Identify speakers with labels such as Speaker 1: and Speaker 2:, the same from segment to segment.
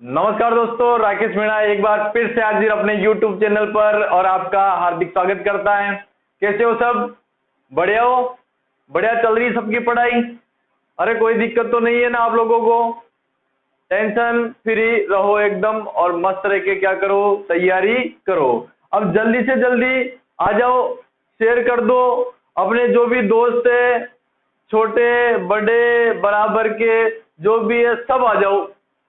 Speaker 1: नमस्कार दोस्तों, राकेश मीणा एक बार फिर से हाजिर अपने YouTube चैनल पर और आपका हार्दिक स्वागत करता है। कैसे हो सब? बढ़िया हो? बढ़िया चल रही सबकी पढ़ाई? अरे कोई दिक्कत तो नहीं है ना आप लोगों को? टेंशन फ्री रहो एकदम और मस्त रह के क्या करो, तैयारी करो। अब जल्दी से जल्दी आ जाओ, शेयर कर दो अपने जो भी दोस्त है, छोटे बड़े बराबर के जो भी है सब आ जाओ,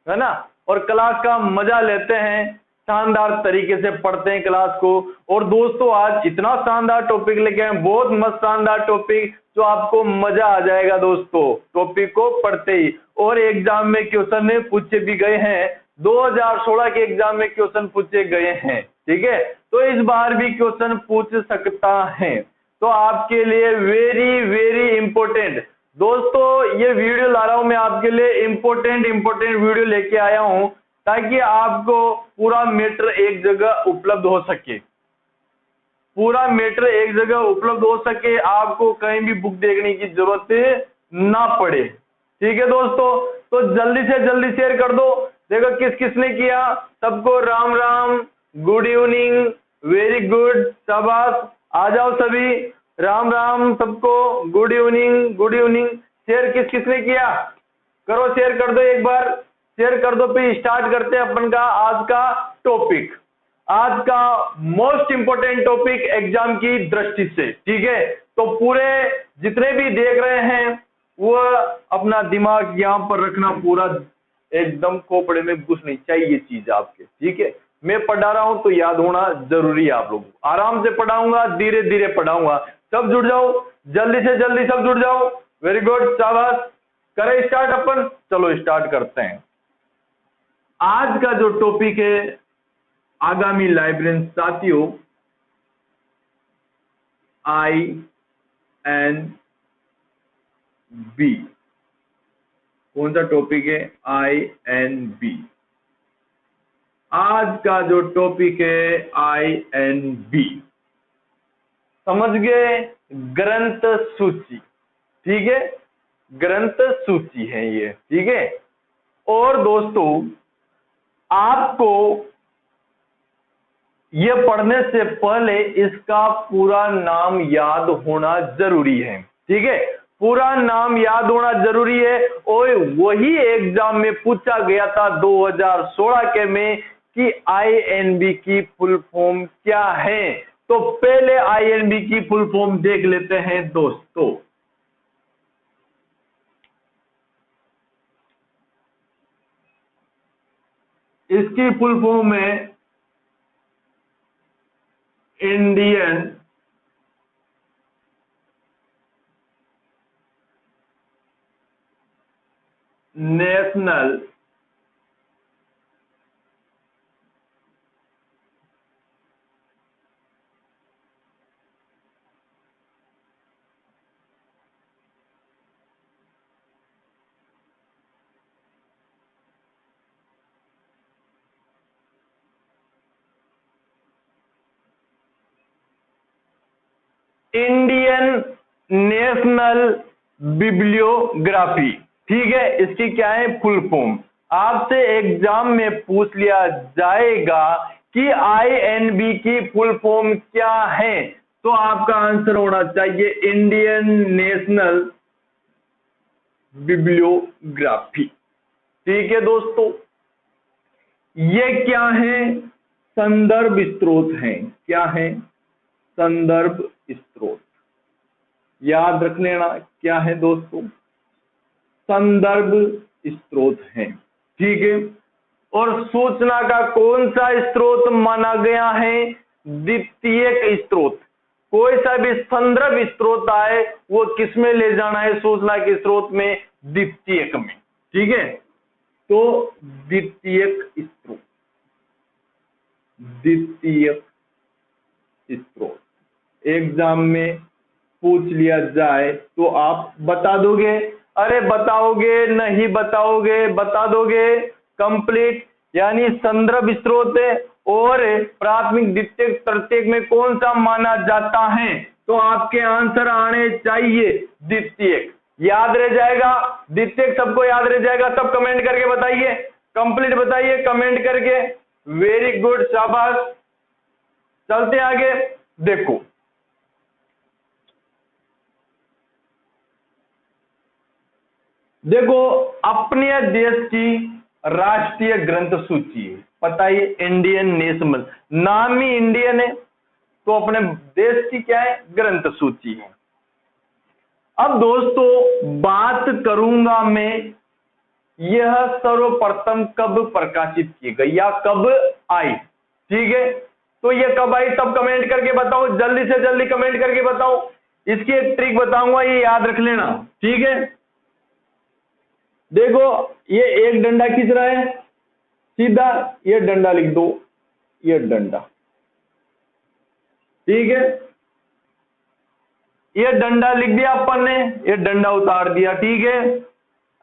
Speaker 1: है ना। और क्लास का मजा लेते हैं, शानदार तरीके से पढ़ते हैं क्लास को। और दोस्तों आज इतना शानदार टॉपिक लेके आए, बहुत मस्त शानदार टॉपिक जो आपको मजा आ जाएगा दोस्तों टॉपिक को पढ़ते ही। और एग्जाम में क्वेश्चन पूछे भी गए हैं, 2016 के एग्जाम में क्वेश्चन पूछे गए हैं, ठीक है। तो इस बार भी क्वेश्चन पूछ सकता है, तो आपके लिए वेरी वेरी इंपॉर्टेंट दोस्तों ये वीडियो ला रहा हूं मैं आपके लिए। इंपॉर्टेंट वीडियो लेके आया हूं ताकि आपको पूरा मैटर एक जगह उपलब्ध हो सके, पूरा मैटर एक जगह उपलब्ध हो सके, आपको कहीं भी बुक देखने की जरूरत ना पड़े, ठीक है दोस्तों। तो जल्दी से जल्दी शेयर कर दो। देखो किस किसने किया, सबको Ram Ram, good evening, very good, शाबाश, आ जाओ सभी, राम राम सबको, good evening good evening. Share किस किसने किया, करो शेयर कर दो, एक बार शेयर कर दो। फिर स्टार्ट करते हैं अपन का आज का टॉपिक, आज का मोस्ट इंपोर्टेंट टॉपिक एग्जाम की दृष्टि से, ठीक है। तो पूरे जितने भी देख रहे हैं वो अपना दिमाग यहाँ पर रखना, पूरा एकदम खोपड़े में घुसनी चाहिए चीज आपके, ठीक है। मैं पढ़ा रहा हूं तो याद होना जरूरी है आप लोगों को। आराम से पढ़ाऊंगा, धीरे धीरे पढ़ाऊंगा, सब जुड़ जाओ, जल्दी से जल्दी सब जुड़ जाओ। वेरी गुड, शाबाश, करें स्टार्ट अपन। चलो स्टार्ट करते हैं। आज का जो टॉपिक है आगामी लाइब्रेरियन साथियों, INB। कौन सा टॉपिक है? INB। आज का जो टॉपिक है INB, समझ गए? ग्रंथ सूची, ठीक है, ग्रंथ सूची है ये, ठीक है। और दोस्तों आपको ये पढ़ने से पहले इसका पूरा नाम याद होना जरूरी है, ठीक है। पूरा नाम याद होना जरूरी है और वही एग्जाम में पूछा गया था 2016 के में कि INB की फुल फॉर्म क्या है। तो पहले INB की फुल फॉर्म देख लेते हैं दोस्तों। इसकी फुल फॉर्म है Indian national Indian national bibliography, ठीक है। इसकी क्या है फुल फॉर्म? आपसे एग्जाम में पूछ लिया जाएगा कि INB की फुल फॉर्म क्या है, तो आपका आंसर होना चाहिए इंडियन नेशनल बिब्लियोग्राफी, ठीक है दोस्तों। ये क्या है? संदर्भ स्रोत है। क्या है? संदर्भ स्रोत। याद रख लेना क्या है दोस्तों, संदर्भ स्रोत है, ठीक है। और सूचना का कौन सा स्रोत माना गया है? द्वितीयक स्रोत। कोई सा भी संदर्भ स्रोत आए वो किस में ले जाना है? सूचना के स्रोत में, द्वितीयक में, ठीक है। तो द्वितीयक स्रोत, द्वितीयक स्रोत एग्जाम में पूछ लिया जाए तो आप बता दोगे? अरे बताओगे नहीं बताओगे? बता दोगे कंप्लीट। यानी संदर्भ स्रोत और प्राथमिक द्वितीयक तृतीयक में कौन सा माना जाता है? तो आपके आंसर आने चाहिए द्वितीयक। याद रह जाएगा? द्वितीयक सबको याद रह जाएगा? सब कमेंट करके बताइए, कंप्लीट बताइए कमेंट करके। वेरी गुड, शाबाश। चलते आगे। देखो देखो अपने देश की राष्ट्रीय ग्रंथ सूची है, पता है, इंडियन नेशनल, नाम ही इंडियन है, तो अपने देश की क्या है, ग्रंथ सूची है। अब दोस्तों बात करूंगा मैं, यह सर्वप्रथम कब प्रकाशित की गई या कब आई, ठीक है। तो यह कब आई सब कमेंट करके बताओ, जल्दी से जल्दी कमेंट करके बताओ। इसकी एक ट्रिक बताऊंगा, ये याद रख लेना, ठीक है। देखो ये एक डंडा खींच रहा है सीधा, ये डंडा लिख दो, ये डंडा, ठीक है। ये डंडा लिख दिया अपन ने, ये डंडा उतार दिया, ठीक है।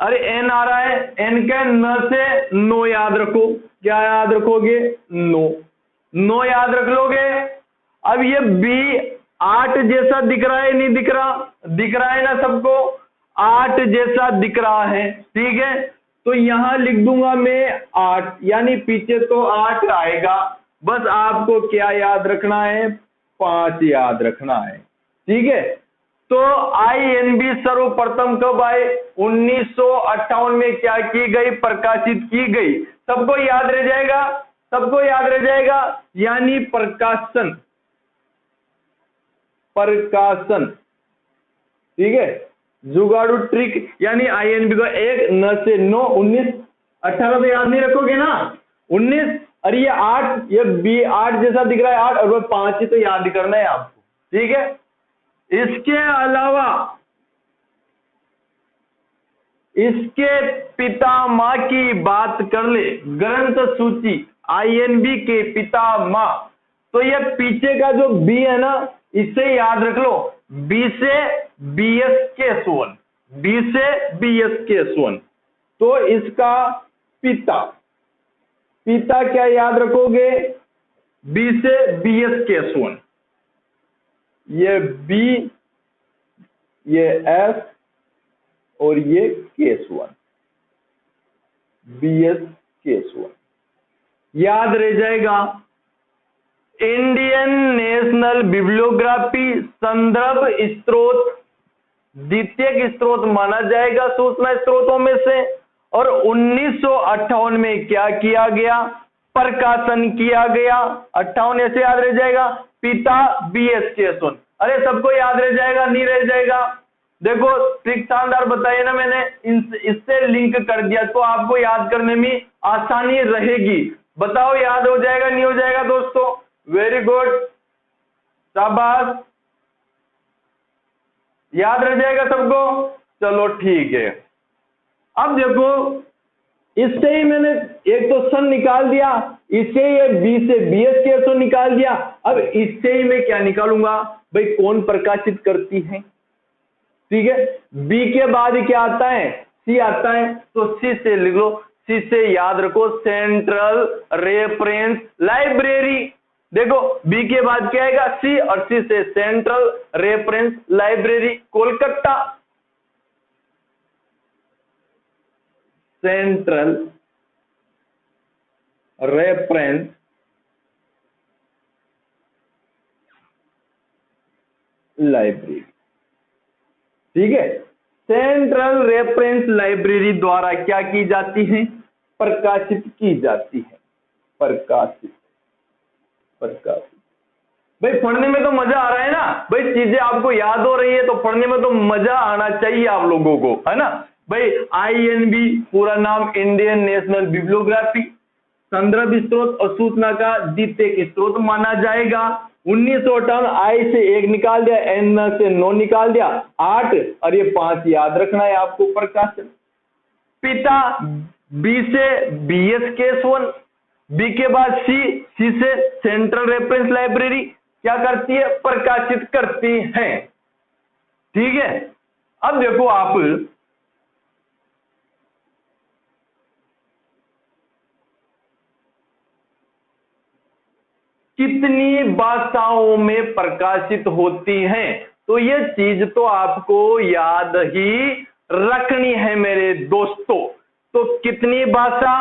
Speaker 1: अरे एन आ रहा है, एन के न से नो याद रखो, क्या याद रखोगे, नो, नो याद रख लोगे। अब ये बी 8 जैसा दिख रहा है, नहीं दिख रहा, दिख रहा है ना सबको, 8 जैसा दिख रहा है, ठीक है। तो यहां लिख दूंगा मैं 8, यानी पीछे तो 8 आएगा, बस आपको क्या याद रखना है, 5 याद रखना है, ठीक है। तो INB सर्वप्रथम कब आए, 1958 में क्या की गई, प्रकाशित की गई। सबको याद रह जाएगा, सबको याद रह जाएगा, यानी प्रकाशन, प्रकाशन, ठीक है। जुगाड़ू ट्रिक, यानी INB को 1 न से 9, 19, 18 तो याद नहीं रखोगे ना, 19, अरे ये 8, ये B 8 जैसा दिख रहा है 8, और वो 5 ही तो याद करना है आपको, ठीक है। इसके अलावा इसके पितामह की बात कर ले, ग्रंथ सूची INB के पितामह, तो ये पीछे का जो B है ना, इसे याद रख लो, B से BS केशवन, B से BS केशवन, तो इसका पिता, पिता क्या याद रखोगे, B से BS केशवन, ये B, ये S और ये केशवन, BS केशवन, याद रह जाएगा। इंडियन नेशनल बिब्लियोग्राफी संदर्भ स्रोत, द्वितीयक स्रोत माना जाएगा सूचना स्रोतों में से, और 1958 में क्या किया गया, प्रकाशन किया गया, 58 ऐसे याद रह जाएगा। पिता BS केशवन, अरे सबको याद रह जाएगा, नहीं रह जाएगा। देखो ट्रिक शानदार बताइए ना मैंने, इससे लिंक कर दिया तो आपको याद करने में आसानी रहेगी। बताओ याद हो जाएगा, नहीं हो जाएगा दोस्तों, वेरी गुड, शाबाश, याद रह जाएगा सबको, चलो ठीक है। अब देखो इससे ही मैंने एक तो सन निकाल दिया, इससे ये B से BS केशवन निकाल दिया, अब इससे ही मैं क्या निकालूंगा भाई, कौन प्रकाशित करती है, ठीक है। B के बाद क्या आता है, C आता है, तो C से लिख लो, C से याद रखो सेंट्रल रेफरेंस लाइब्रेरी। देखो B के बाद क्या आएगा, C, और C से central reference library Kolkata, central reference library, ठीक है। सेंट्रल रेफरेंस लाइब्रेरी द्वारा क्या की जाती है, प्रकाशित की जाती है, प्रकाशित, प्रकाशित। भाई पढ़ने में तो मजा आ रहा है ना, भाई चीजें आपको याद हो रही है तो पढ़ने में तो मजा आना चाहिए आप लोगों को, है ना। भाई INB पूरा नाम इंडियन नेशनल बिब्लियोग्राफी, संदर्भ स्रोत और सूचना का द्वितीयक स्रोत माना जाएगा। 1958 I से 1 निकाल दिया, N से 9 निकाल दिया, 8 और ये 5 याद रखना है आपको, प्रकाशन। पिता B से BS केशवन, B के बाद C, C से सेंट्रल रेफरेंस लाइब्रेरी क्या करती है, प्रकाशित करती है, ठीक है। अब देखो आप कितनी भाषाओं में प्रकाशित होती हैं, तो ये चीज तो आपको याद ही रखनी है मेरे दोस्तों। तो कितनी भाषा,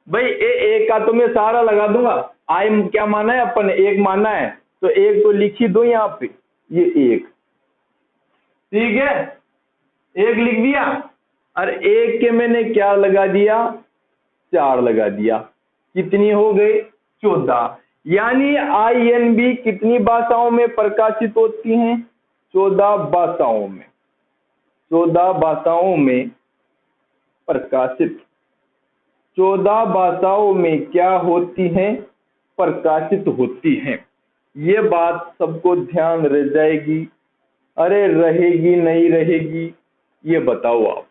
Speaker 1: भाई एक का तो मैं सारा लगा दूंगा। आई क्या माना है अपन ने, एक माना है, तो एक तो लिख ही दो यहाँ पे, ये एक, ठीक है, एक लिख दिया। और एक के मैंने क्या लगा दिया, 4 लगा दिया, कितनी हो गई, 14। यानी INB कितनी भाषाओं में प्रकाशित होती हैं, 14 भाषाओं में, 14 भाषाओं में प्रकाशित, 14 भाषाओं में क्या होती हैं, प्रकाशित होती हैं। ये बात सबको ध्यान रह जाएगी, अरे रहेगी नहीं रहेगी, ये बताओ आप।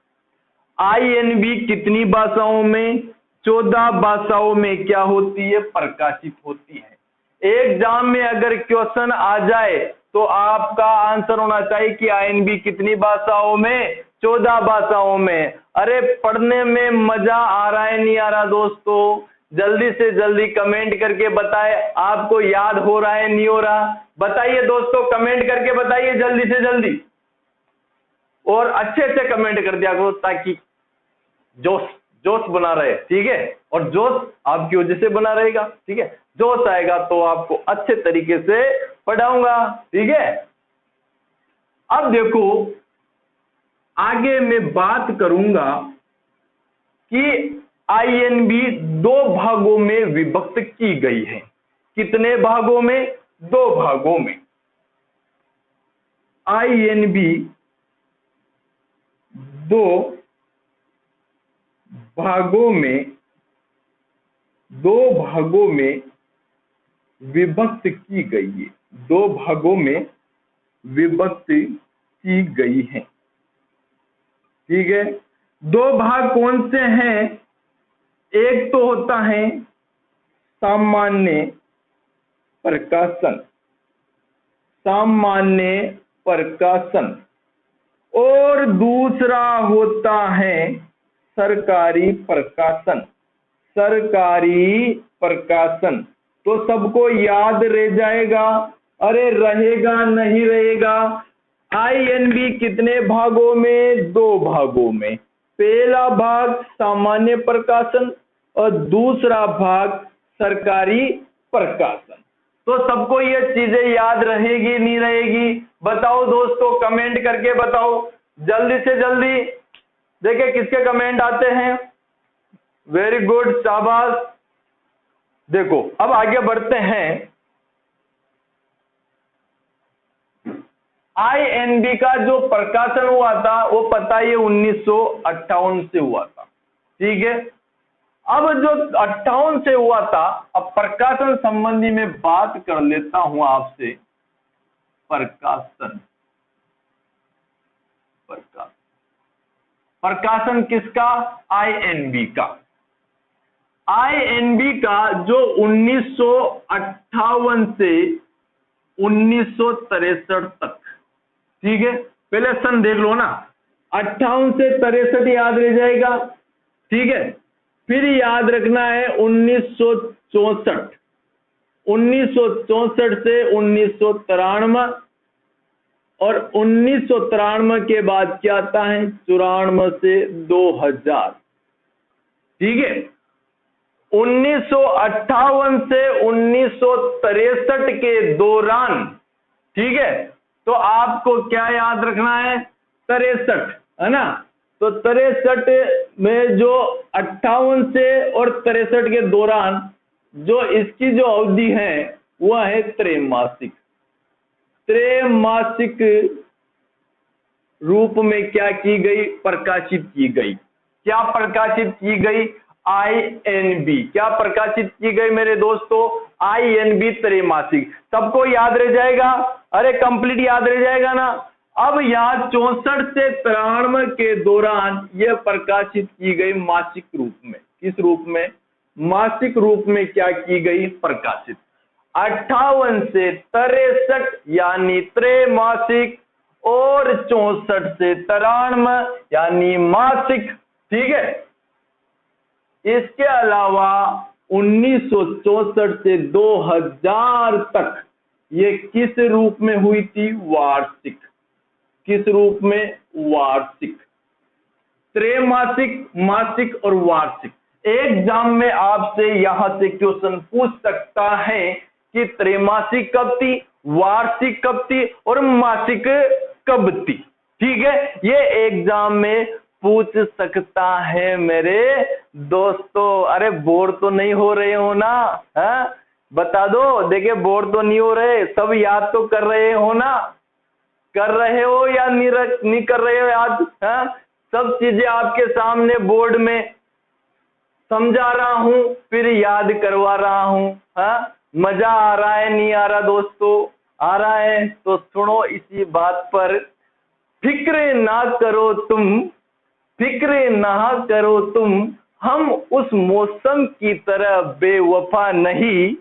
Speaker 1: INB कितनी भाषाओं में, 14 भाषाओं में क्या होती है, प्रकाशित होती है। एग्जाम में अगर क्वेश्चन आ जाए तो आपका आंसर होना चाहिए कि INB कितनी भाषाओं में, 14 भाषाओं में। अरे पढ़ने में मजा आ रहा है नहीं आ रहा दोस्तों, जल्दी से जल्दी कमेंट करके बताएं, आपको याद हो रहा है नहीं हो रहा, बताइए दोस्तों, कमेंट करके बताइए जल्दी से जल्दी, और अच्छे से कमेंट कर दिया करो ताकि जोश जोश बना रहे, ठीक है, और जोश आपकी वजह से बना रहेगा, ठीक है, जोश आएगा तो आपको अच्छे तरीके से पढ़ाऊंगा, ठीक है। अब देखो आगे मैं बात करूंगा कि INB 2 भागों में विभक्त की गई है। कितने भागों में, 2 भागों में। INB 2 भागों में, 2 भागों में विभक्त की गई है, 2 भागों में विभक्त की गई है, ठीक है। 2 भाग कौन से हैं, एक तो होता है सामान्य प्रकाशन, सामान्य प्रकाशन, और दूसरा होता है सरकारी प्रकाशन, सरकारी प्रकाशन। तो सबको याद रह जाएगा, अरे रहेगा नहीं रहेगा। INB कितने भागों में, 2 भागों में। पहला भाग सामान्य प्रकाशन और दूसरा भाग सरकारी प्रकाशन। तो सबको ये चीजें याद रहेगी नहीं रहेगी, बताओ दोस्तों, कमेंट करके बताओ जल्दी से जल्दी, देखिए किसके कमेंट आते हैं। वेरी गुड, शाबाश। देखो अब आगे बढ़ते हैं। INB का जो प्रकाशन हुआ था वो पता है 1958 से हुआ था, ठीक है। अब जो 58 से हुआ था, अब प्रकाशन संबंधी में बात कर लेता हूं आपसे। प्रकाशन, प्रकाशन, प्रकाशन किसका, INB का। INB का जो 1958 से 1963 तक, ठीक है, पहले सन देख लो ना, 58 से 63 याद रह जाएगा, ठीक है। फिर याद रखना है 1964, 1964 से 1993, और 1993 के बाद क्या आता है, 94 से 2000, ठीक है। 1958 से 1963 के दौरान, ठीक है, तो आपको क्या याद रखना है, 63, है ना। तो 63 में जो 58 से और 63 के दौरान जो इसकी जो अवधि है वह है त्रैमासिक। त्रैमासिक रूप में क्या की गई, प्रकाशित की गई। क्या प्रकाशित की गई, INB क्या प्रकाशित की गई मेरे दोस्तों, INB त्रैमासिक। सबको याद रह जाएगा, अरे कंप्लीट याद रह जाएगा ना। अब यहाँ 64 से 93 के दौरान यह प्रकाशित की गई मासिक रूप में। किस रूप में, मासिक रूप में क्या की गई, प्रकाशित। 58 से 63 यानी त्रैमासिक, और 64 से 93 यानी मासिक, ठीक है। इसके अलावा 1964 से 2000 तक ये किस रूप में हुई थी, वार्षिक। किस रूप में, वार्षिक। त्रैमासिक, मासिक और वार्षिक, एग्जाम में आपसे यहां से क्वेश्चन पूछ सकता है कि त्रैमासिक कब थी, वार्षिक कब थी और मासिक कब थी। ठीक है, ये एग्जाम में पूछ सकता है मेरे दोस्तों। अरे बोर तो नहीं हो रहे हो ना? है, बता दो। देखिए बोर तो नहीं हो रहे, सब याद तो कर रहे हो ना? कर रहे हो या नहीं कर रहे हो याद? है, सब चीजें आपके सामने बोर्ड में समझा रहा हूं, फिर याद करवा रहा हूं। हाँ, मजा आ रहा है नहीं आ रहा दोस्तों? आ रहा है तो सुनो इसी बात पर। फिक्र ना करो तुम, फिक्र ना करो तुम, हम उस मौसम की तरह बेवफा नहीं।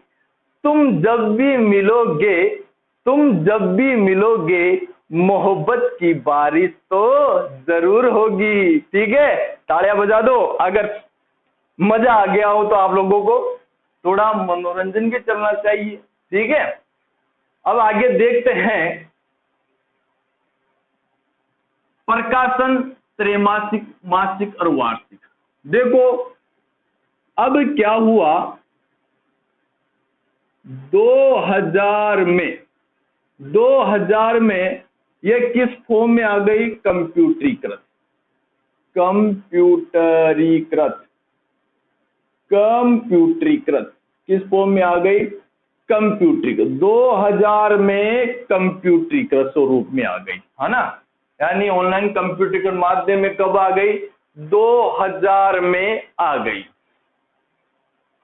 Speaker 1: तुम जब भी मिलोगे, तुम जब भी मिलोगे, मोहब्बत की बारिश तो जरूर होगी। ठीक है, तालियां बजा दो अगर मजा आ गया हो तो। आप लोगों को थोड़ा मनोरंजन भी चलना चाहिए। ठीक है, अब आगे देखते हैं। प्रकाशन त्रैमासिक, मासिक और वार्षिक। देखो अब क्या हुआ, 2000 में ये किस फॉर्म में आ गई? कंप्यूटरीकृत, कंप्यूटरीकृत, कंप्यूटरीकृत। किस फॉर्म में आ गई? कंप्यूटरीकृत। 2000 में कंप्यूटरीकृत स्वरूप में आ गई, है ना? यानी ऑनलाइन कंप्यूटरीकृत माध्यम में कब आ गई? 2000 में आ गई।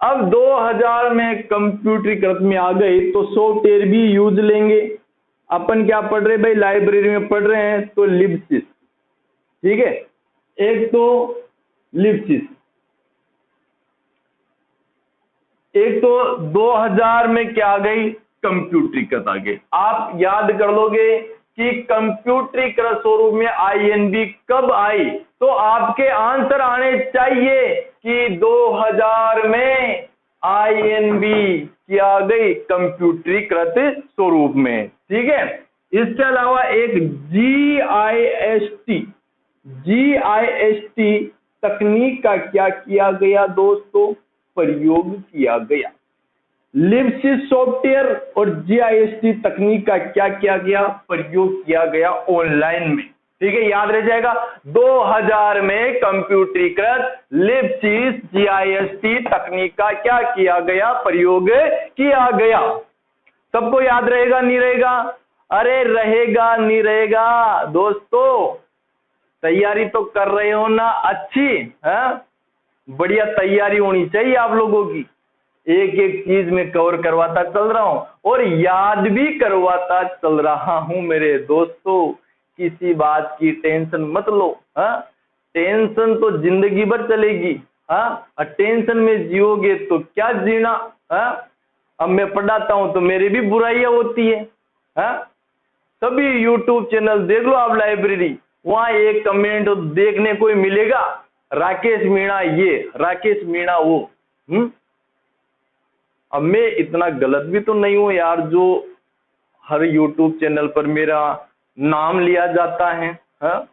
Speaker 1: अब 2000 में कंप्यूटरीकृत में आ गई तो सॉफ्टवेयर भी यूज लेंगे। अपन क्या पढ़ रहे भाई? लाइब्रेरी में पढ़ रहे हैं तो लिब्सिस। ठीक है, एक तो लिब्सिस, एक तो 2000 में क्या आ गई? कंप्यूटरीकृत आ गई। आप याद कर लोगे कि कंप्यूटरीकृत स्वरूप में आईएनबी कब आई, तो आपके आंसर आने चाहिए कि 2000 में आईएनबी क्या आ गई? कंप्यूटरीकृत स्वरूप में। ठीक है, इसके अलावा एक जीआईएसटी, जीआईएसटी तकनीक का क्या किया गया दोस्तों? प्रयोग किया गया। लिब्सिस सॉफ्टवेयर और जीआईएसटी तकनीक का क्या किया गया? प्रयोग किया गया ऑनलाइन में। ठीक है, याद रह जाएगा। 2000 में कंप्यूटरीकृत लिब्सिस जीआईएसटी तकनीक का क्या किया गया? प्रयोग किया गया। सबको याद रहेगा नहीं रहेगा? अरे रहेगा नहीं रहेगा दोस्तों? तैयारी तो कर रहे हो ना? अच्छी है, बढ़िया तैयारी होनी चाहिए आप लोगों की। एक एक चीज में कवर करवाता चल रहा हूं और याद भी करवाता चल रहा हूं मेरे दोस्तों। किसी बात की टेंशन मत लो। हाँ, टेंशन तो जिंदगी भर चलेगी। हाँ, टेंशन में जियोगे तो क्या जीना? हाँ, अब मैं पढ़ाता हूं तो मेरी भी बुराइयां होती है। हाँ, सभी यूट्यूब चैनल देख लो आप, लाइब्रेरी, वहां एक कमेंट देखने को ही मिलेगा, राकेश मीणा ये, राकेश मीणा वो। अब मैं इतना गलत भी तो नहीं हूं यार जो हर यूट्यूब चैनल पर मेरा नाम लिया जाता है। हाँ?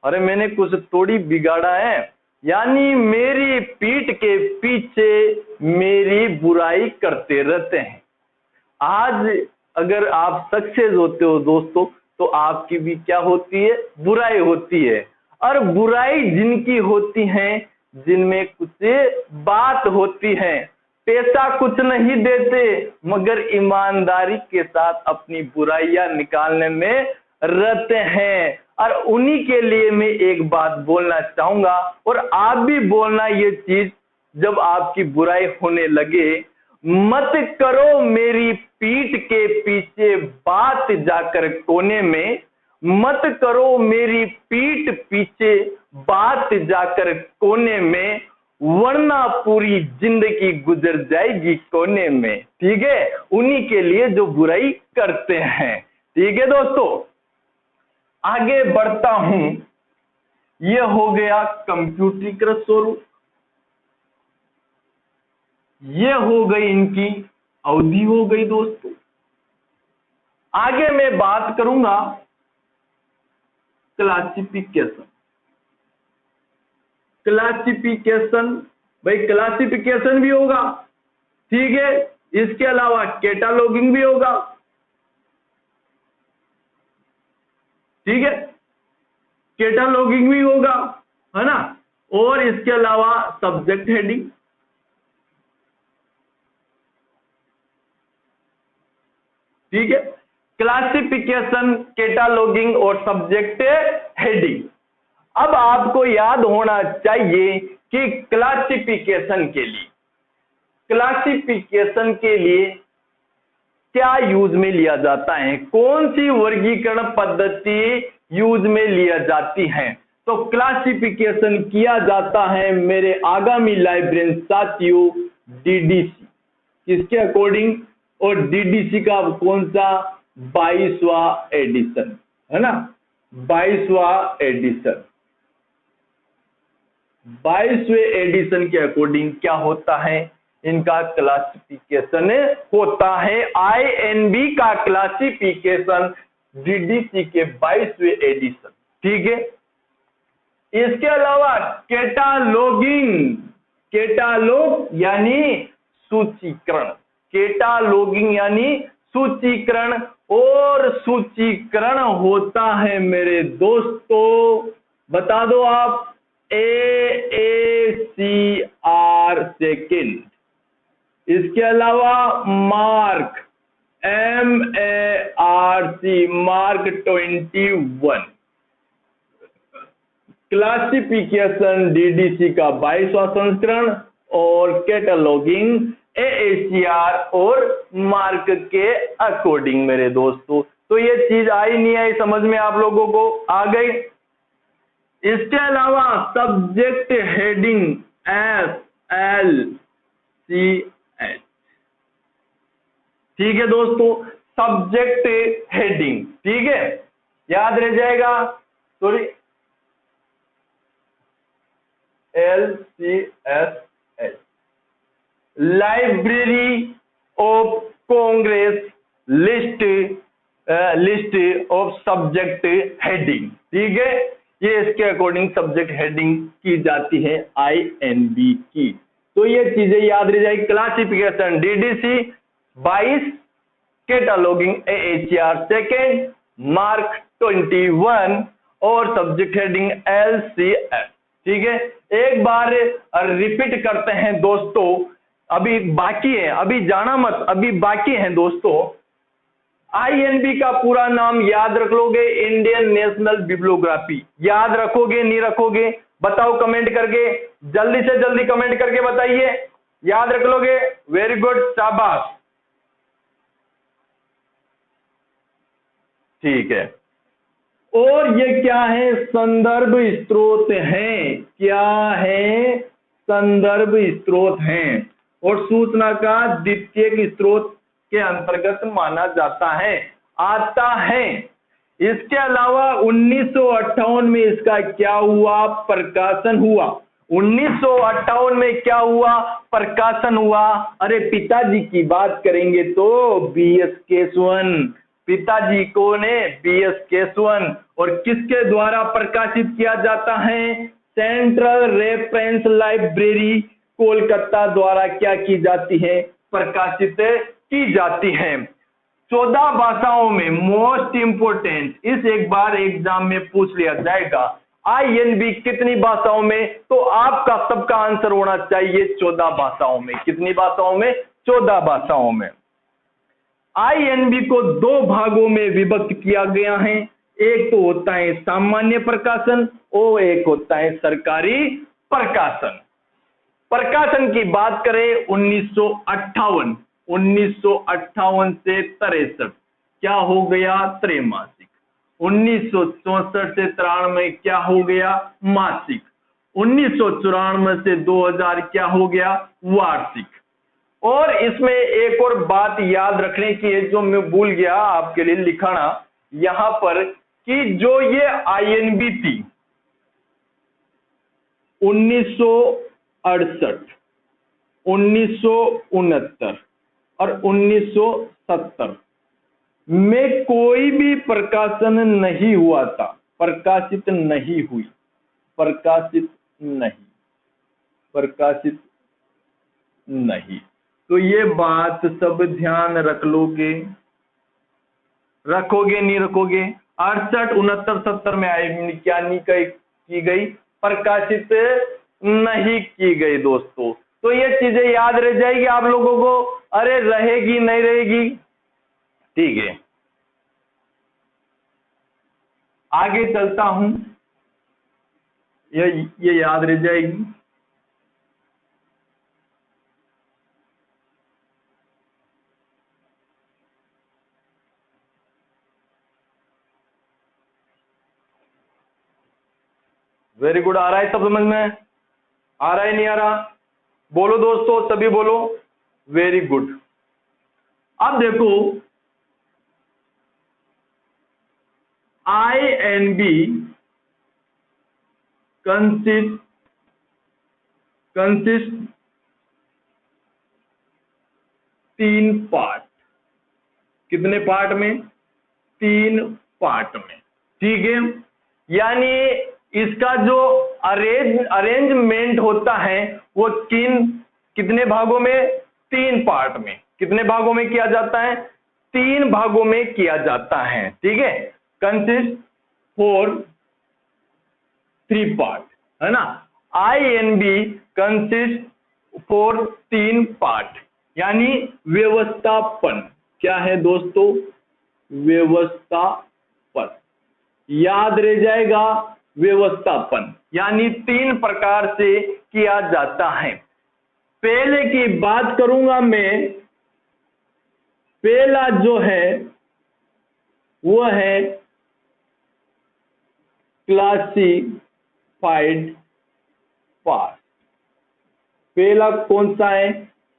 Speaker 1: अरे मैंने कुछ थोड़ी बिगाड़ा है। यानी मेरी पीठ के पीछे मेरी बुराई करते रहते हैं। आज अगर आप सक्सेस होते हो दोस्तों तो आपकी भी क्या होती है? बुराई होती है। और बुराई जिनकी होती है, जिनमें कुछ बात होती है, पैसा कुछ नहीं देते मगर ईमानदारी के साथ अपनी बुराइयां निकालने में रहते हैं। और उन्हीं के लिए मैं एक बात बोलना चाहूंगा और आप भी बोलना ये चीज जब आपकी बुराई होने लगे, मत करो मेरी पीठ के पीछे बात जाकर कोने में, मत करो मेरी पीठ पीछे बात जाकर कोने में, वरना पूरी जिंदगी गुजर जाएगी कोने में। ठीक है, उन्हीं के लिए जो बुराई करते हैं। ठीक है दोस्तों, आगे बढ़ता हूं। यह हो गया कंप्यूटरीकृत स्वरूप, ये हो गई इनकी अवधि हो गई दोस्तों। आगे मैं बात करूंगा क्लासिफिकेशन। क्लासिफिकेशन भाई क्लासिफिकेशन भी होगा, ठीक है, इसके अलावा कैटालॉगिंग भी होगा, ठीक है, कैटालॉगिंग भी होगा, है ना, और इसके अलावा सब्जेक्ट हेडिंग, ठीक है, क्लासिफिकेशन, कैटालॉगिंग और सब्जेक्ट हेडिंग। अब आपको याद होना चाहिए कि क्लासिफिकेशन के लिए क्या यूज में लिया जाता है, कौन सी वर्गीकरण पद्धति यूज में लिया जाती है। तो क्लासिफिकेशन किया जाता है मेरे आगामी लाइब्रेरियन साथियों डीडीसी, किसके अकॉर्डिंग, और डीडीसी का कौन सा, 22वां एडिशन, है ना, 22वां एडिशन, 22वें एडिशन के अकॉर्डिंग क्या होता है, इनका क्लासिफिकेशन होता है। आईएनबी का क्लासिफिकेशन डीडीसी के 22वें एडिशन, ठीक है। इसके अलावा कैटालॉगिंग, कैटालॉग यानी सूचीकरण, कैटालॉगिंग यानी सूचीकरण, और सूचीकरण होता है मेरे दोस्तों, बता दो आप, AACR सेकेंड। इसके अलावा mark, MARC, mark 21। Classification DDC का 22वां संस्करण, और कैटलॉगिंग AACR और मार्क के अकॉर्डिंग मेरे दोस्तों। तो ये चीज आई नहीं आई समझ में आप लोगों को, आ गई। इसके अलावा सब्जेक्ट हेडिंग SLCH, ठीक है दोस्तों, सब्जेक्ट हेडिंग, ठीक है, याद रह जाएगा, sorry LCSH, library of Congress list of subject heading, ठीक है, ये इसके अकॉर्डिंग सब्जेक्ट हेडिंग की जाती है आईएनबी की। तो ये चीजें याद रह जाएगी, classification DDC 22, कैटालॉगिंग AACR second, mark 21 और सब्जेक्ट हेडिंग LCS, ठीक है। एक बार रिपीट करते हैं दोस्तों, अभी बाकी है, अभी जाना मत, अभी बाकी है दोस्तों। आईएनबी का पूरा नाम याद रख लोगे, इंडियन नेशनल बिब्लियोग्राफी, याद रखोगे नहीं रखोगे बताओ कमेंट करके, जल्दी से जल्दी कमेंट करके बताइए, याद रख लोगे, वेरी गुड, शाबाश, ठीक है। और ये क्या है, संदर्भ स्रोत हैं, क्या है, संदर्भ स्रोत हैं, और सूचना का द्वितीयक स्रोत के अंतर्गत माना जाता है, आता है। इसके अलावा 1958 में इसका क्या हुआ, प्रकाशन हुआ। 1958 में क्या हुआ, प्रकाशन हुआ। अरे पिताजी की बात करेंगे तो BS केशवन, पिताजी कौन है, BS केशवन, और किसके द्वारा प्रकाशित किया जाता है, सेंट्रल रेफरेंस लाइब्रेरी कोलकाता द्वारा क्या की जाती है, प्रकाशित की जाती है। 14 भाषाओं में, मोस्ट इंपोर्टेंट, इस एक बार एग्जाम में पूछ लिया जाएगा, आईएनबी कितनी भाषाओं में, तो आपका सबका आंसर होना चाहिए 14 भाषाओं में। कितनी भाषाओं में, 14 भाषाओं में। आईएनबी को 2 भागों में विभक्त किया गया है, एक तो होता है सामान्य प्रकाशन और एक होता है सरकारी प्रकाशन। प्रकाशन की बात करें 1958 से 63 क्या हो गया, त्रैमासिक। 1964 से 93 क्या हो गया, मासिक। 1994 से 2000 क्या हो गया, वार्षिक। और इसमें एक और बात याद रखने की है जो मैं भूल गया आपके लिए लिखाना यहां पर, कि जो ये आईएनबी थी 1968, 1969 और 1970 में कोई भी प्रकाशन नहीं हुआ था, प्रकाशित नहीं हुई, प्रकाशित नहीं। तो ये बात सब ध्यान रखोगे नहीं रखोगे? 68, 69, 70 में आई क्या नहीं की गई? प्रकाशित नहीं की गई दोस्तों। तो ये चीजें याद रह जाएगी आप लोगों को। अरे रहेगी नहीं रहेगी? ठीक है, आगे चलता हूं, ये याद रह जाएगी। Very good. आ रहा है सब समझ में? आ रहा है नहीं आ रहा? बोलो दोस्तों, सभी बोलो। Very good. अब देखो, INB कंसिस्ट 3 पार्ट। कितने पार्ट में? 3 पार्ट में। ठीक है, यानी इसका जो अरेंजमेंट होता है वो कितने भागों में? 3 पार्ट में। कितने भागों में किया जाता है? 3 भागों में किया जाता है। ठीक है, कंसिस्ट 3 पार्ट, है ना। INB कंसिस्ट 3 पार्ट, यानी व्यवस्थापन। क्या है दोस्तों? व्यवस्थापन। याद रह जाएगा, व्यवस्थापन यानी 3 प्रकार से किया जाता है। पहले की बात करूंगा मैं, पहला जो है वो है क्लासिफाइड पार्ट। पहला कौन सा है?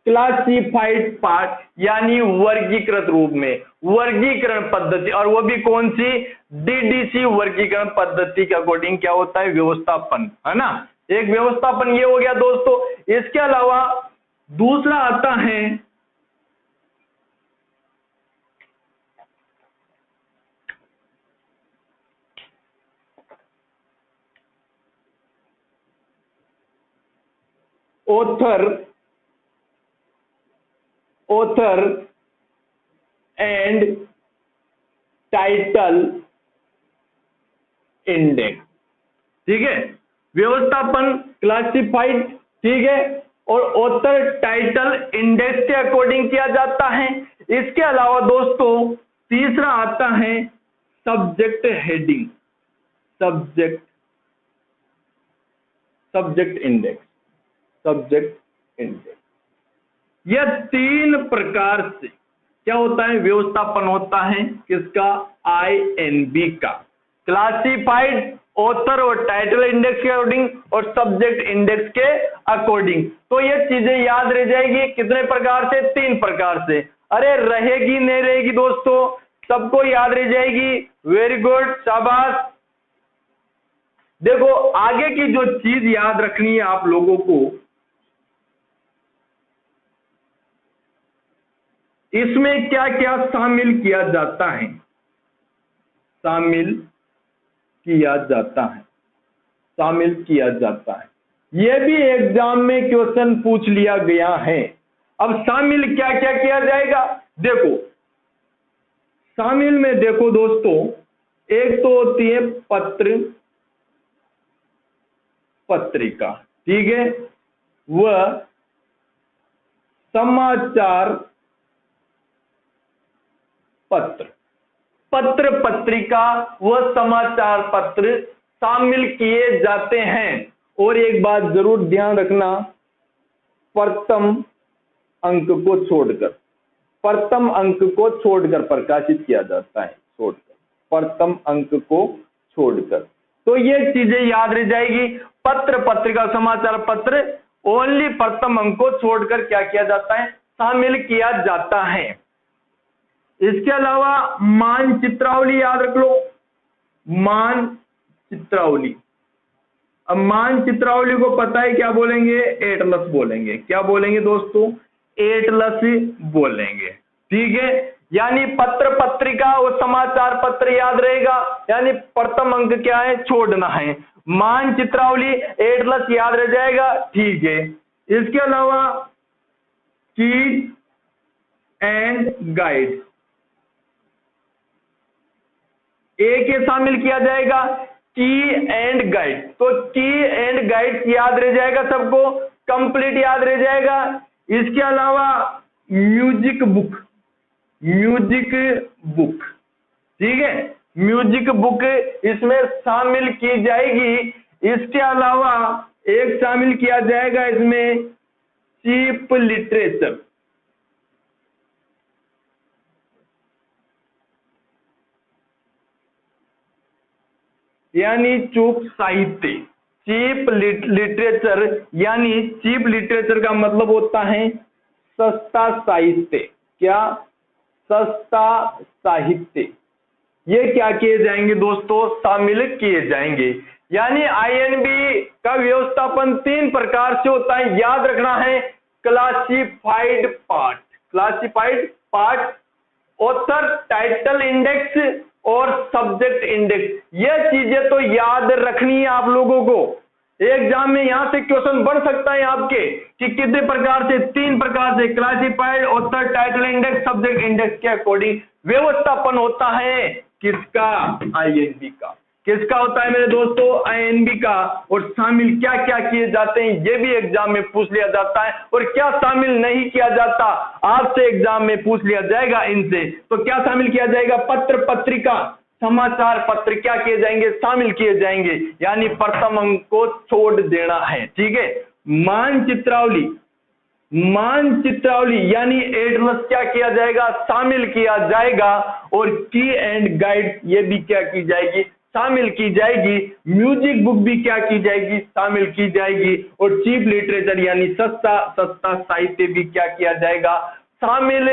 Speaker 1: क्लासिफाइड पार्ट, यानी वर्गीकृत रूप में, वर्गीकरण पद्धति। और वो भी कौन सी? DDC वर्गीकरण पद्धति के अकॉर्डिंग क्या होता है? व्यवस्थापन, है ना। एक व्यवस्थापन ये हो गया दोस्तों। इसके अलावा दूसरा आता है ऑथर एंड टाइटल इंडेक्स। ठीक है, व्यवस्थापन क्लासिफाइड, ठीक है, और ऑथर टाइटल इंडेक्स के अकॉर्डिंग किया जाता है। इसके अलावा दोस्तों तीसरा आता है subject heading, subject index, subject index. यह 3 प्रकार से क्या होता है? व्यवस्थापन होता है। किसका? INB का। क्लासिफाइड, ऑथर और टाइटल इंडेक्स के अकॉर्डिंग और सब्जेक्ट इंडेक्स के अकॉर्डिंग। तो ये चीजें याद रह जाएगी। कितने प्रकार से? 3 प्रकार से। अरे रहेगी नहीं रहेगी दोस्तों? सबको याद रह जाएगी। वेरी गुड, शाबाश। देखो, आगे की जो चीज याद रखनी है आप लोगों को, इसमें क्या क्या शामिल किया जाता है? शामिल किया जाता है। यह भी एग्जाम में क्वेश्चन पूछ लिया गया है। अब शामिल क्या क्या किया जाएगा? देखो, शामिल में देखो दोस्तों, एक तो होती है पत्रिका, ठीक है, वह समाचार पत्रिका व समाचार पत्र शामिल किए जाते हैं। और एक बात जरूर ध्यान रखना, प्रथम अंक को छोड़कर प्रकाशित किया जाता है। प्रथम अंक को छोड़कर। तो ये चीजें याद रह जाएगी। पत्रिका, समाचार पत्र ओनली प्रथम अंक को छोड़कर क्या किया जाता है? शामिल किया जाता है। इसके अलावा मानचित्रावली याद रख लो, मानचित्रावली। अब मानचित्रावली को पता है क्या बोलेंगे? एटलस बोलेंगे। क्या बोलेंगे दोस्तों? एटलस बोलेंगे। ठीक है, यानी पत्रिका और समाचार पत्र याद रहेगा, यानी प्रथम अंक क्या है? छोड़ना है। मानचित्रावली, एटलस याद रह जाएगा। ठीक है, इसके अलावा कीज एंड गाइड, ए के शामिल किया जाएगा की एंड गाइड। तो की एंड गाइड याद रह जाएगा सबको, कंप्लीट याद रह जाएगा। इसके अलावा म्यूजिक बुक, म्यूजिक बुक, ठीक है, म्यूजिक बुक इसमें शामिल की जाएगी। इसके अलावा एक शामिल किया जाएगा इसमें चीप लिटरेचर, यानी चूक साहित्य। चीप लिटरेचर यानी चीप लिटरेचर का मतलब होता है सस्ता साहित्य। क्या? सस्ता साहित्य। ये क्या किए जाएंगे दोस्तों? शामिल किए जाएंगे। यानी आईएनबी का व्यवस्थापन 3 प्रकार से होता है, याद रखना है। Classified part, classified part, author title index और सब्जेक्ट इंडेक्स। ये चीजें तो याद रखनी है आप लोगों को। एग्जाम में यहां से क्वेश्चन बढ़ सकता है आपके कि कितने प्रकार से, 3 प्रकार से, classified, author title index, subject index के अकॉर्डिंग व्यवस्थापन होता है। किसका? आईएनबी का। किसका होता है मेरे दोस्तों? आईएनबी का। और शामिल क्या क्या किए जाते हैं ये भी एग्जाम में पूछ लिया जाता है, और क्या शामिल नहीं किया जाता आपसे एग्जाम में पूछ लिया जाएगा इनसे। तो क्या शामिल किया जाएगा? पत्र पत्रिका, समाचार पत्र क्या किए जाएंगे? शामिल किए जाएंगे। यानी प्रथम अंक को छोड़ देना है, ठीक है। मानचित्रावली, मानचित्रावली यानी एड्रेस क्या किया जाएगा? शामिल किया जाएगा। और की एंड गाइड ये भी क्या की जाएगी? शामिल की जाएगी। म्यूजिक बुक भी क्या की जाएगी? शामिल की जाएगी। और चीप लिटरेचर यानी सस्ता साहित्य भी क्या किया जाएगा? शामिल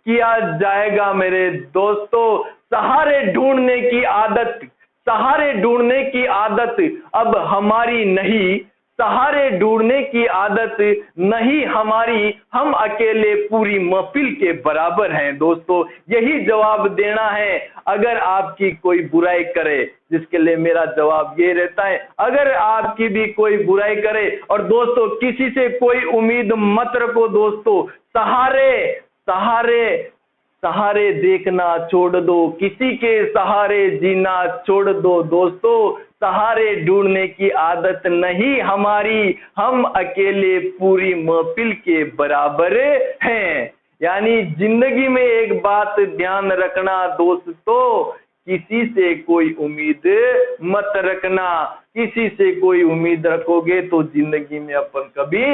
Speaker 1: किया जाएगा। मेरे दोस्तों, सहारे ढूंढने की आदत, सहारे ढूंढने की आदत अब हमारी नहीं, सहारे ढूंढने की आदत नहीं हमारी, हम अकेले पूरी महफिल के बराबर हैं। दोस्तों, यही जवाब देना है अगर आपकी कोई बुराई करे, जिसके लिए मेरा जवाब ये रहता है, अगर आपकी भी कोई बुराई करे। और दोस्तों, किसी से कोई उम्मीद मत रखो दोस्तों। सहारे सहारे सहारे देखना छोड़ दो, किसी के सहारे जीना छोड़ दो। दोस्तों, सहारे ढूंढने की आदत नहीं हमारी, हम अकेले पूरी महफिल के बराबर हैं। यानी जिंदगी में एक बात ध्यान रखना दोस्तों, किसी से कोई उम्मीद मत रखना। किसी से कोई उम्मीद रखोगे तो जिंदगी में अपन कभी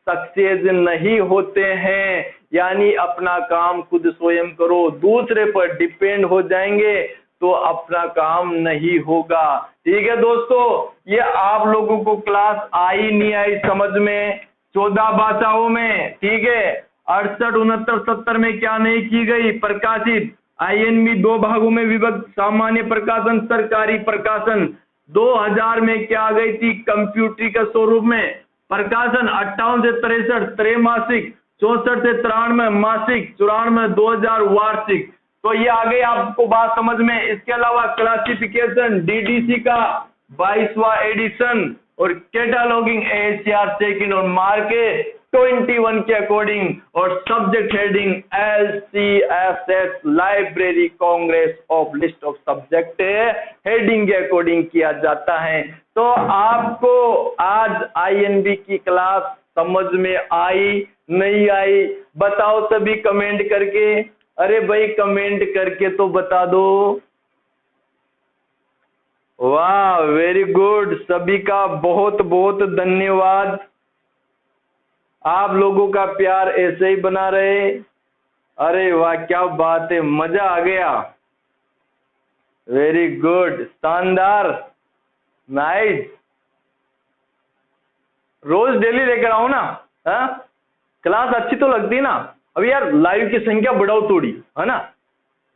Speaker 1: सक्सेस नहीं होते हैं। यानी अपना काम खुद स्वयं करो, दूसरे पर डिपेंड हो जाएंगे तो अपना काम नहीं होगा। ठीक है दोस्तों, ये आप लोगों को क्लास आई नहीं आई समझ में? 14 भाषाओं में, ठीक है। 68, 69, 70 में क्या नहीं की गई? प्रकाशित। आईएनबी 2 भागों में विभक्त, सामान्य प्रकाशन, सरकारी प्रकाशन। 2000 में क्या आ गई थी? कंप्यूटरीकृत स्वरूप में प्रकाशन। 58 से 63 त्रैमासिक, 64 से 93 मासिक, 94 2000 वार्षिक। तो ये आ गई आपको बात समझ में। इसके अलावा क्लासिफिकेशन डीडीसी का 22वां एडिशन, और कैटालॉगिंग एएससीआर सेकंड और मार्क 21 के अकॉर्डिंग, और subject heading LCSS library Congress of list of subject heading के अकॉर्डिंग किया जाता है। तो आपको आज आईएनबी की क्लास समझ में आई नहीं आई? बताओ सभी कमेंट करके। अरे भाई कमेंट करके तो बता दो। वाह, वेरी गुड, सभी का बहुत बहुत धन्यवाद। आप लोगों का प्यार ऐसे ही बना रहे। अरे वाह, क्या बात है, मजा आ गया। वेरी गुड, शानदार, नाइस। रोज डेली लेकर आओ ना, हाँ? क्लास अच्छी तो लगती है ना। अब यार लाइव की संख्या बढ़ाओ थोड़ी, है ना?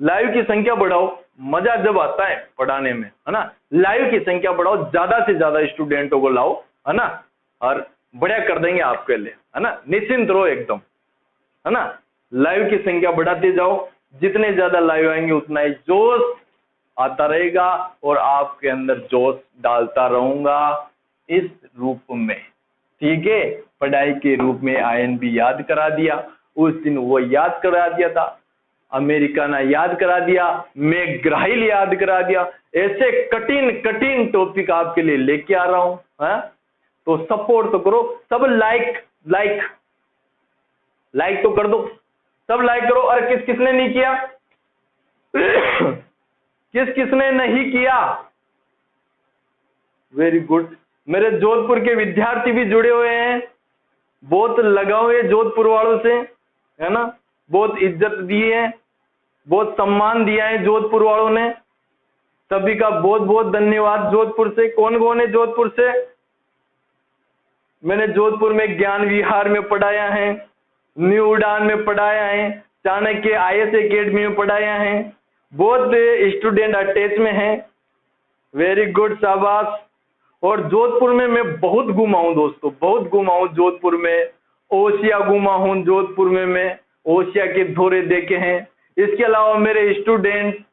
Speaker 1: लाइव की संख्या बढ़ाओ, मजा जब आता है पढ़ाने में, है ना? लाइव की संख्या बढ़ाओ, ज्यादा से ज्यादा स्टूडेंटों को लाओ, है ना? और बढ़िया कर देंगे आपके लिए, है ना? निश्चिंत रहो एकदम, है ना? लाइव की संख्या बढ़ाते जाओ, जितने ज्यादा लाइव आएंगे उतना ही जोश आता रहेगा, और आपके अंदर जोश डालता रहूंगा इस रूप में। ठीक है, पढ़ाई के रूप में आईएनबी याद करा दिया। उस दिन वो याद करा दिया था, अमेरिका ने याद करा दिया, मैकग्राहिल याद करा दिया। ऐसे कठिन कठिन टॉपिक आपके लिए लेके आ रहा हूं, है? तो सपोर्ट तो करो सब, लाइक तो कर दो, सब लाइक करो। और किस किसने नहीं किया किस किसने नहीं किया? Very good. मेरे जोधपुर के विद्यार्थी भी जुड़े हुए हैं, बहुत लगाव है जोधपुर वालों से, है ना? बहुत इज्जत दी है, बहुत सम्मान दिया है जोधपुर वालों ने। सभी का बहुत बहुत धन्यवाद। जोधपुर से कौन कौन है? जोधपुर से मैंने जोधपुर में ज्ञान विहार में पढ़ाया है, न्यू उड़ान में पढ़ाया है, चाणक्य IS एकेडमी में पढ़ाया है, बहुत स्टूडेंट अटैच में है। वेरी गुड, शाबाश। और जोधपुर में मैं बहुत घूमा हूं दोस्तों, बहुत घूमा हूं जोधपुर में। ओसिया घूमा हूं जोधपुर में, मैं ओसिया के दौरे देखे हैं। इसके अलावा मेरे स्टूडेंट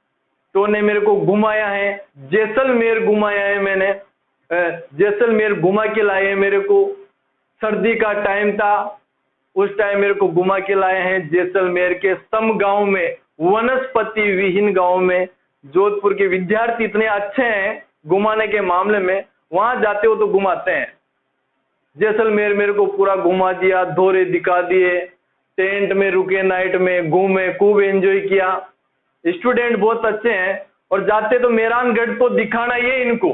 Speaker 1: तो ने मेरे को घुमाया है, जैसलमेर घुमाया है मैंने, जैसलमेर घुमा के लाए हैं मेरे को। सर्दी का टाइम था, उस टाइम मेरे को घुमा के लाए हैं जैसलमेर के सम गांव में, वनस्पति विहीन गांव में। जोधपुर के विद्यार्थी इतने अच्छे हैं घुमाने के मामले में, वहां जाते हो तो घुमाते हैं। जैसलमेर मेरे को पूरा घुमा दिया, दौरे दिखा दिए, टेंट में रुके, नाइट में घूमे, खूब एंजॉय किया। स्टूडेंट बहुत अच्छे हैं। और जाते तो मेहरानगढ़ तो दिखाना ही है इनको,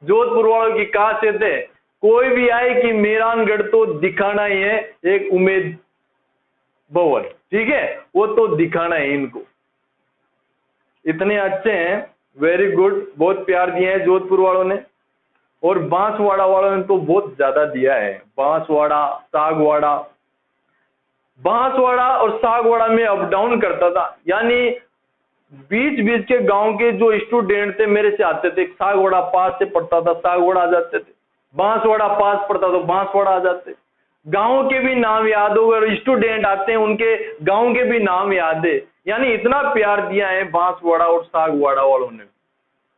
Speaker 1: जोधपुर वालों की खासियत है, कोई भी आए कि मेहरानगढ़ तो दिखाना ही है, एक उम्मेद भवन, ठीक है, वो तो दिखाना है इनको। इतने अच्छे हैं, वेरी गुड, बहुत प्यार दिया है जोधपुर वालों ने। और बांसवाड़ा वालों ने तो बहुत ज्यादा दिया है, बांसवाड़ा, सागवाड़ा। बांसवाड़ा और सागवाड़ा में अप डाउन करता था, यानी बीच बीच के गांव के जो स्टूडेंट थे मेरे से आते थे, सागवाड़ा पास से पढ़ता था सागवाड़ा आ जाते थे, बांसवाड़ा पास पढ़ता तो बांसवाड़ा आ जाते। गांव के भी नाम याद हो गए और स्टूडेंट आते हैं उनके गांव के भी नाम याद है, यानी इतना प्यार दिया है बांसवाड़ा और सागवाड़ा वालों ने,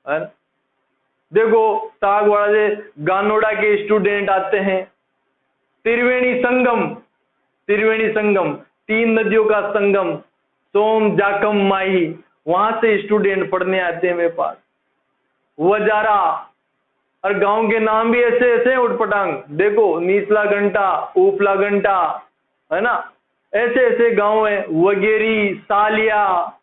Speaker 1: है? देखो सागवाड़ा से गानोड़ा के स्टूडेंट आते हैं, त्रिवेणी संगम, 3 नदियों का संगम, सोम जाखम माही, वहां से स्टूडेंट पढ़ने आते हैं मेरे पास। वजारा, और गांव के नाम भी ऐसे ऐसे उठपटांग, देखो निचला घंटा, ऊपला घंटा, है ना, ऐसे ऐसे गांव है। वगेरी, सालिया,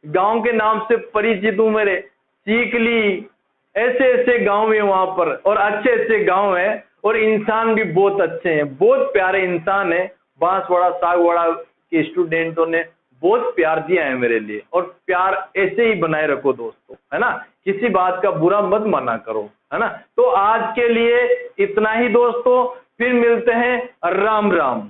Speaker 1: गांव के नाम से परिचित हूं मेरे, चीकली, ऐसे ऐसे गांव है वहां पर, और अच्छे अच्छे गांव है। और इंसान भी बहुत अच्छे हैं, बहुत प्यारे इंसान है। बांसवाड़ा सागवाड़ा के स्टूडेंटों ने बहुत प्यार दिया है मेरे लिए, और प्यार ऐसे ही बनाए रखो दोस्तों, है ना, किसी बात का बुरा मत माना करो, है ना। तो आज के लिए इतना ही दोस्तों, फिर मिलते हैं, राम राम।